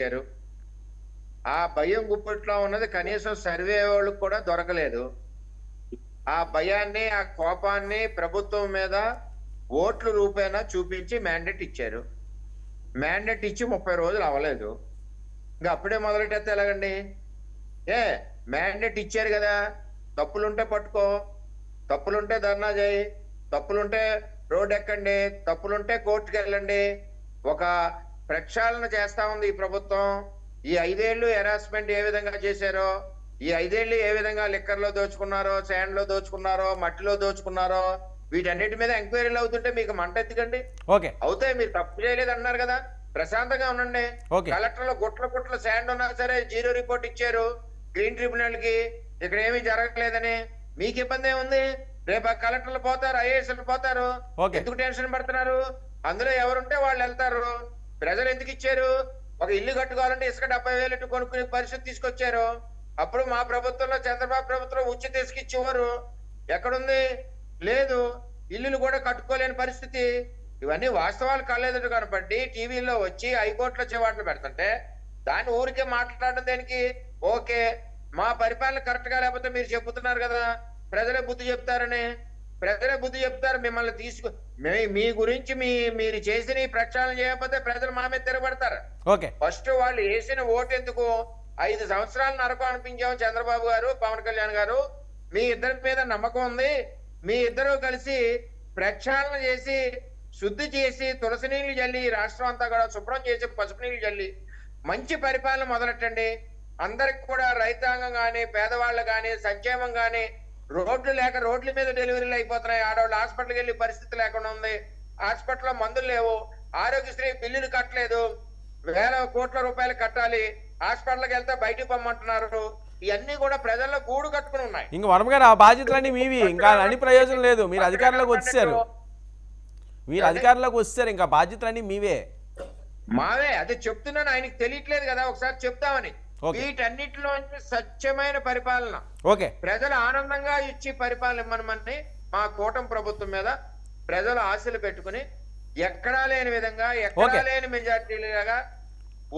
ఇచ్చారు. ఆ భయం గుప్పిట్లో ఉన్నది కనీసం సర్వే వాళ్ళకి కూడా దొరకలేదు. ఆ భయాన్ని, ఆ కోపాన్ని ప్రభుత్వం మీద ఓట్ల రూపేణా చూపించి మ్యాండేట్ ఇచ్చారు. మ్యాండేట్ ఇచ్చి 30 రోజులు అవ్వలేదు. ఇంక అప్పుడే మొదలెట్టేస్తే ఎలాగండి? ఏ మ్యాండేట్ ఇచ్చారు కదా! తప్పులుంటే పట్టుకో, తప్పులుంటే ధర్నా చేయి, తప్పులుంటే రోడ్డెక్కండి, తప్పులుంటే కోర్టుకెళ్ళండి. ఒక ప్రక్షాళన చేస్తా ఉంది ఈ ప్రభుత్వం. ఈ 5 ఏళ్ళు హెరాస్మెంట్ ఏ విధంగా చేశారో, ఈ 5 ఏళ్ళు ఏ విధంగా లిక్కర్‌లో దోచుకున్నారో, శాండ్‌లో దోచుకున్నారో, మట్టిలో దోచుకున్నారో, వీటన్నిటి మీద ఎంక్వైరీలు అవుతుంటే మీకు మంటెందుకండి? ఓకే. అవుతాయి, మీరు తప్పు చేయలేదన్నారు కదా! ప్రశాంతంగా ఉండండి. ఓకే. కలెక్టర్‌లో గుట్ల శాండ్ ఉన్నా సరే జీరో రిపోర్ట్ ఇచ్చారు గ్రీన్ ట్రిబ్యునల్‌కి. ఇక్కడ ఏమీ జరగట్లేదని. మీకు ఇబ్బంది ఏముంది? రేపు ఆ కలెక్టర్లు పోతారు, ఐఏఎస్లు పోతారు. ఓకే. ఎందుకు టెన్షన్ పడుతున్నారు? అందులో ఎవరుంటే వాళ్ళు వెళ్తారు. ప్రజలు ఎందుకు ఇచ్చారు? ఒక ఇల్లు కట్టుకోవాలంటే ఇసుక 70,000 ఇట్టు కొనుక్కునే పరిస్థితి తీసుకొచ్చారు. అప్పుడు మా ప్రభుత్వంలో, చంద్రబాబు ప్రభుత్వం ఉచిత ఇసుక ఇచ్చేవారు. ఎక్కడుంది? లేదు. ఇల్లులు కూడా కట్టుకోలేని పరిస్థితి. ఇవన్నీ వాస్తవాలు కళ్ళెదుట కనపడి టీవీలో వచ్చి హైకోర్టులో చివాట్లు పెడుతుంటే దాన్ని ఊరికే మాట్లాడడం దేనికి? ఓకే, మా పరిపాలన కరెక్ట్ గా లేకపోతే మీరు చెబుతున్నారు కదా ప్రజలే బుద్ధి చెప్తారని. ప్రజలే బుద్ధి చెప్తారు. మిమ్మల్ని మీ గురించి మీరు చేసిన ఈ ప్రక్షాళన చేయకపోతే ప్రజలు మా మీద తిరగబడతారు. ఓకే. ఫస్ట్ వాళ్ళు వేసిన ఓటు ఎందుకు? 5 సంవత్సరాలు నరకం అనిపించాం చంద్రబాబు గారు, పవన్ కళ్యాణ్ గారు. మీ ఇద్దరి మీద నమ్మకం ఉంది. మీ ఇద్దరు కలిసి ప్రక్షాళన చేసి, శుద్ధి చేసి, తులసి నీళ్లు జల్లి, ఈ రాష్ట్రం అంతా కూడా శుభ్రం చేసి, పసుపు నీళ్లు జల్లి మంచి పరిపాలన మొదలెట్టండి. అందరికి కూడా రైతాంగం గాని, పేదవాళ్ళు గాని, సంక్షేమం గాని, రోడ్లు లేక రోడ్ల మీద డెలివరీలు అయిపోతున్నాయి. ఆడవాళ్ళు హాస్పిటల్కి వెళ్ళే పరిస్థితి లేకుండా ఉంది. హాస్పిటల్లో మందులు లేవు. ఆరోగ్యశ్రీ బిల్లులు కట్టలేదు. వేల కోట్ల రూపాయలు కట్టాలి. హాస్పిటల్కి వెళ్తే బయటికి పొమ్మంటున్నారు. ఇవన్నీ కూడా ప్రజల్లో గూడు కట్టుకుని ఉన్నాయి. ఇంక వర్మ గారు ఆ బాధ్యతలన్నీ మీవి. ఇంకా అని ప్రయోజనం లేదు. మీరు అధికారంలోకి వచ్చేసారు. ఇంకా బాధ్యతలన్నీ మీవే. మావే. అదే చెప్తున్నాను, ఆయనకి తెలియట్లేదు కదా, ఒకసారి చెప్తామని. వీటన్నిటిలో స్వచ్ఛమైన పరిపాలన, ఓకే, ప్రజలు ఆనందంగా ఇచ్చి పరిపాలన ఇవ్వమని మా కూటమి ప్రభుత్వం మీద ప్రజలు ఆశలు పెట్టుకుని ఎక్కడా లేని విధంగా, ఎక్కడా లేని మెజార్టీలుగా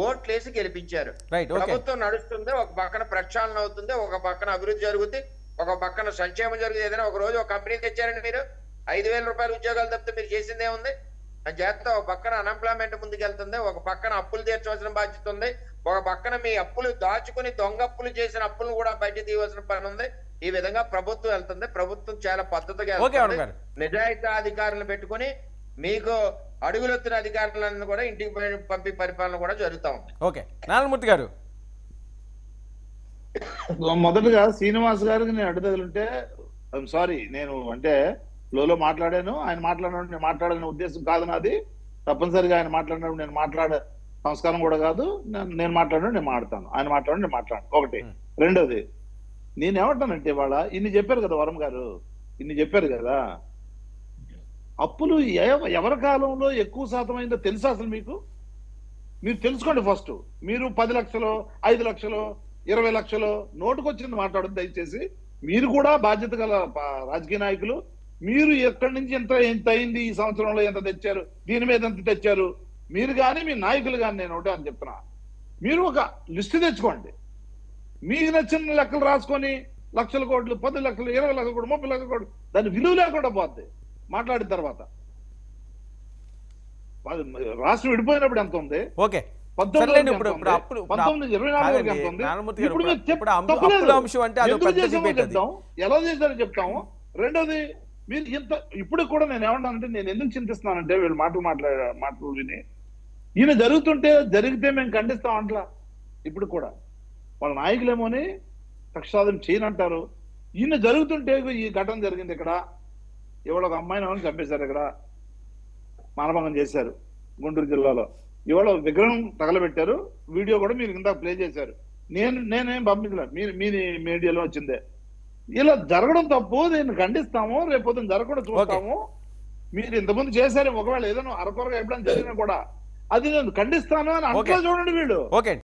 ఓట్లేసి గెలిపించారు. ప్రభుత్వం నడుస్తుంది. ఒక పక్కన ప్రక్షాళన అవుతుంది, ఒక పక్కన అభివృద్ధి జరుగుతుంది, ఒక పక్కన సంక్షేమం జరుగుతుంది. ఏదైనా ఒక రోజు ఒక కంపెనీ తెచ్చారండి మీరు, 5,000 రూపాయల ఉద్యోగాలు తప్పితే మీరు చేసిందే ఉంది? అని చేస్తే ఒక పక్కన అన్ఎంప్లాయ్మెంట్ ముందుకెళ్తుంది, ఒక పక్కన అప్పులు తీర్చవలసిన బాధ్యత ఉంది, ఒక పక్కన మీ అప్పులు దాచుకుని దొంగ అప్పులు చేసిన అప్పులను కూడా బయట తీయవలసిన పని ఉంది. ఈ విధంగా ప్రభుత్వం వెళ్తుంది. ప్రభుత్వం చాలా పద్ధతిగా నిజాయితీ అధికారులను పెట్టుకుని మీకు అడుగులొత్తిన అధికారులను కూడా ఇంటికి పంపి పరిపాలన కూడా జరుగుతా ఉంది. ఓకే, నారాయణమూర్తి గారు. మొదటగా శ్రీనివాస్ గారికి నేను అడ్డుదలుంటే ఐఎమ్ సారీ. నేను అంటే ఫ్లోలో మాట్లాడాను. ఆయన మాట్లాడినప్పుడు నేను మాట్లాడాలనే ఉద్దేశం కాదు నాది. తప్పనిసరిగా ఆయన మాట్లాడినప్పుడు నేను మాట్లాడే సంస్కారం కూడా కాదు. నేను మాట్లాడినప్పుడు నేను మాట్లాడతాను, ఆయన మాట్లాడినప్పుడు నేను మాట్లాడను. ఒకటి. రెండోది, నేను ఏమంటానంటే ఇవాళ ఇన్ని చెప్పారు కదా వరం గారు, ఇన్ని చెప్పారు కదా, అప్పులు ఎవరి కాలంలో ఎక్కువ శాతం అయిందో తెలుసా అసలు మీకు? మీరు తెలుసుకోండి ఫస్ట్. మీరు 10 లక్షలు, 5 లక్షలు, 20 లక్షలు నోటుకొచ్చింది మాట్లాడదు దయచేసి. మీరు కూడా బాధ్యత గల రాజకీయ నాయకులు. మీరు ఎక్కడి నుంచి ఎంత అయింది, ఈ సంవత్సరంలో ఎంత తెచ్చారు, దీని మీద ఎంత తెచ్చారు, మీరు కానీ మీ నాయకులు కానీ, నేను ఒకటే అని చెప్తున్నా, మీరు ఒక లిస్టు తెచ్చుకోండి. మీకు నచ్చిన లెక్కలు రాసుకొని లక్షల కోట్లు, 10 లక్షలు, 20 లక్షల కోట్లు, 30 లక్షల కోట్లు, దాని విలువ లేకుండా పోద్ది మాట్లాడిన తర్వాత. రాష్ట్రం విడిపోయినప్పుడు ఎంత ఉంది? ఓకే, 1924 ఎంత ఉంది? చెప్తాం, ఎలా చేశారో చెప్తాము. రెండోది, మీరు ఇంత ఇప్పుడు కూడా నేను ఏమంటానంటే, నేను ఎందుకు చింతిస్తున్నానంటే వీళ్ళు మాటలు విని, ఈయన జరిగితే మేము ఖండిస్తాం అంట్లా. ఇప్పుడు కూడా వాళ్ళ నాయకులేమోని పక్షాదం చేయనంటారు. ఈయన జరుగుతుంటే ఈ ఘటన జరిగింది ఇక్కడ, ఇవాళ ఒక అమ్మాయిని చంపేశారు, ఇక్కడ మానభంగం చేశారు గుంటూరు జిల్లాలో. ఇవాళ విగ్రహం తగలబెట్టారు. వీడియో కూడా మీరు ఇందాక ప్లే చేశారు. నేనేం పంపించలేదు, మీ మీడియాలో వచ్చిందే. ఇలా జరగడం తప్పు, దీన్ని ఖండిస్తాము. రేపు జరగకుండా చూస్తాము. మీరు ఇంతకుముందు చేశారు, ఒకవేళ ఏదైనా అరకొరగా ఎప్పుడైనా జరిగినా కూడా అది నేను ఖండిస్తాను అని అంతా చూడండి వీళ్ళు.